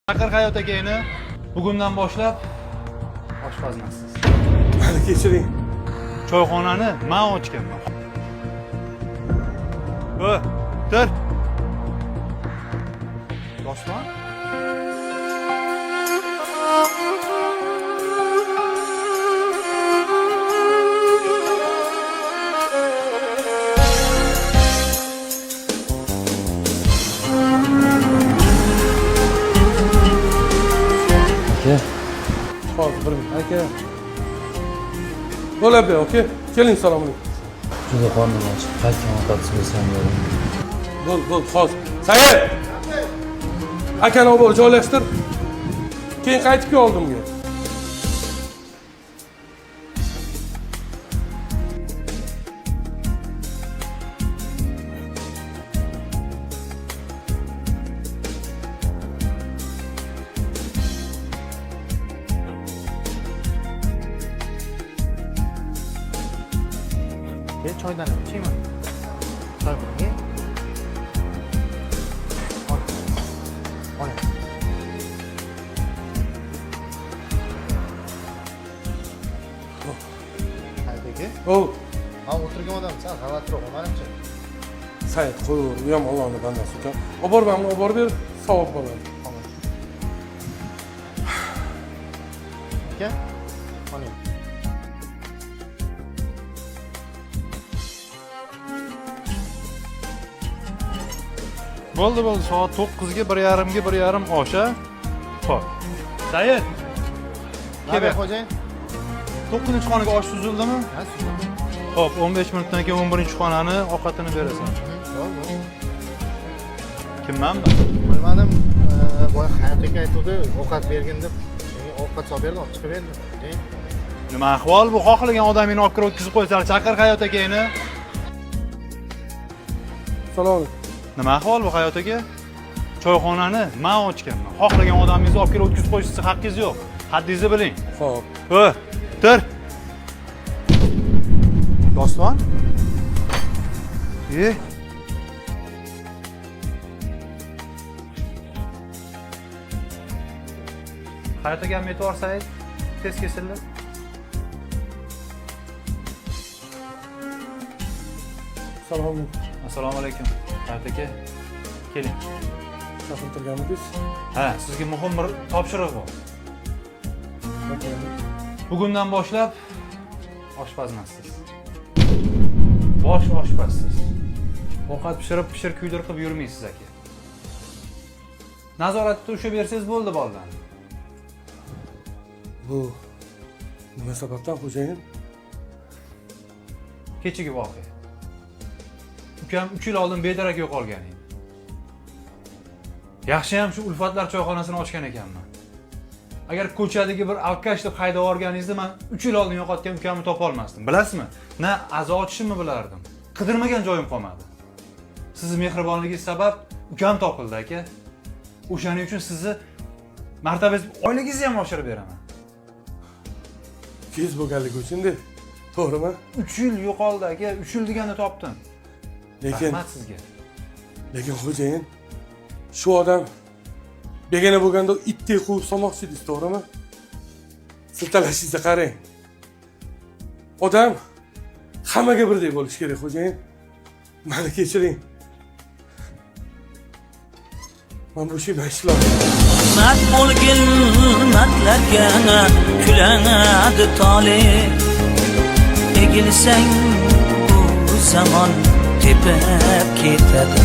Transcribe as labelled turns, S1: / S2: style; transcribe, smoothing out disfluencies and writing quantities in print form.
S1: Chaqir Hayot akani bugundan boshlab oshpazmasiz.
S2: Meni kechiring.
S1: Choyxonani men ochganman. Tur. Doston?
S2: Hozir bir minut aka. Bo'ladi, okey. Keling, salom alaykum.
S3: Juda qornim och. Qaytgan ovqatsiz bo'lsam bo'ladim.
S2: Bo'l, hozir. Sayid! Akani olib joylashtir. Keyin qaytib kel oldimga.
S1: Choydan ichaymi? Choy bo'ling. Ol. Haydagi? Ha, o'tirgan odamsan, xavotir olmanimcha.
S2: Sayid, qo'yaver. U ham Allohning bandasi ekan. Olib ber, savob bo'ladi.
S1: Aka? Oling. Bo'ldi, soat 9 ga 1:30 osha. Xo'p. Sayid. Kelib xo'jayin. 9-xonaga osh suzildimi? Ha, suzildi. Xo'p, 15 minutdan keyin 11-xonani ovqatini berasan. Bo'ldi. Kimmanmi?
S4: Bilmadim, boya Hayot aka aytdi, ovqat bergin deb. Ovqat solib berdim, olib chiqib berdim.
S1: Nima ahvol bu? Xohlagan odamingni olib kirib o'tkazib qo'ysalar, Chaqir Hayot akani.
S2: Salom alaykum.
S1: Nima ahvol bu Hayot aka? Choyxonani men ochganman. Xohlagan odamingizni olib kelib o'tkazib qo'yishingizga haqqingiz yo'q. Haddingizni biling.
S2: Xo'p.
S1: Tur. Doston? Hayot aka meteor Said tez kesildi.
S2: Salom alaykum.
S1: Assalomu alaykum. Hayot aka, keling.
S2: Chaqirtirganmisiz?
S1: Ha, sizga muhim bir topshiriq bor. Bugundan boshlab oshpazmasiz. Bosh oshpazsiz. Ovqat pishirib kuydirib qilib yurmaysiz aka. Nazoratni ushlab bersangiz bo'ldi boladan.
S2: Bu nima sababdan xo'jayin?
S1: Kechagi voqea. Ukam 3 yil oldin bedarak yo'qolgan edi. Yaxshi ham shu Ulfatlar choyxonasini ochgan ekanman. Agar ko'chadagi bir alkash deb haydab yuborganingizda men 3 yil oldin yo'qotgan ukamni topa olmasdim. Bilasizmi? Na azo ochishimni bilardim. Qidirmagan joyim qolmadi. Sizning mehribonligingiz sabab ukam topildi aka. O'shaning uchun sizni martabangiz, oyligingizni ham oshirib beraman.
S2: Tez bo'lganligi uchun-da. To'g'rimi?
S1: 3 yil yo'qoldi aka. 3 yil deganda topdim. Rahmat sizga.
S2: Lekin xo'jayin, shu odam begona bo'lganda itdek quvib solmoqchi edingiz, to'g'rimi? Siltalashingizni qarang. Odam hammaga birdek bo'lishi kerak, xo'jayin. Meni kechiring. Men bu ishni ishlayman.
S5: Mat bo'lgin matlarga kuladi tole. Egilsang bu zamon tepib ketadi.